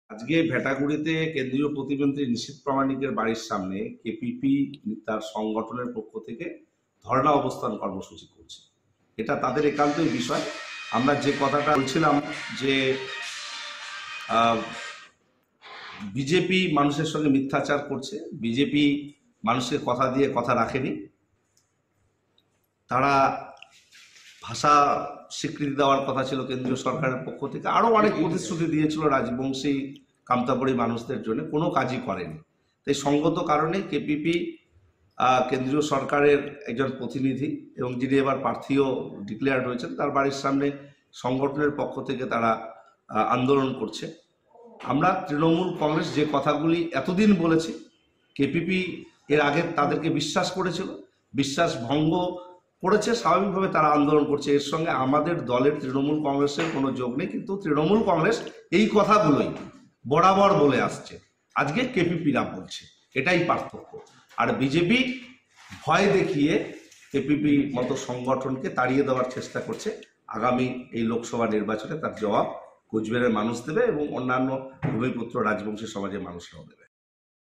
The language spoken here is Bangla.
আজকে ভেটাগুড়িতে কেন্দ্রীয় প্রতিমন্ত্রী নিশীথ প্রামাণিকের বাড়ির সামনে কেপিপি তার সংগঠনের পক্ষ থেকে ধর্ণা অবস্থান কর্মসূচি করছে। এটা তাদের একান্তই বিষয়। আমরা যে কথাটা বলছিলাম যে বিজেপি মানুষের সঙ্গে মিথ্যাচার করছে, বিজেপি মানুষের কথা দিয়ে কথা রাখেনি। তারা ভাষা স্বীকৃতি দেওয়ার কথা ছিল কেন্দ্রীয় সরকারের পক্ষ থেকে, আরও অনেক প্রতিশ্রুতি দিয়েছিল রাজবংশী কামতাপুরী মানুষদের জন্য, কোনো কাজই করেনি। তাই সঙ্গত কারণে কেপিপি কেন্দ্রীয় সরকারের একজন প্রতিনিধি এবং যিনি এবার প্রার্থীও ডিক্লেয়ার্ড হয়েছেন, তার বাড়ির সামনে সংগঠনের পক্ষ থেকে তারা আন্দোলন করছে। আমরা তৃণমূল কংগ্রেস যে কথাগুলি এতদিন বলেছি, কেপিপি এর আগে তাদেরকে বিশ্বাস করেছিল, বিশ্বাস ভঙ্গ করেছে, স্বাভাবিকভাবে তারা আন্দোলন করছে। এর সঙ্গে আমাদের দলের তৃণমূল কংগ্রেসের কোনো যোগ নেই, কিন্তু তৃণমূল কংগ্রেস এই কথাগুলোই বরাবর বলে আসছে, আজকে কেপিপিরা বলছে, এটাই পার্থক্য। আর বিজেপি ভয় দেখিয়ে কেপিপি মতো সংগঠনকে তাড়িয়ে দেওয়ার চেষ্টা করছে। আগামী এই লোকসভা নির্বাচনে তার জবাব কোচবিহারের মানুষ দেবে এবং অন্যান্য ভূমিপুত্র রাজবংশী সমাজের মানুষরাও দেবে।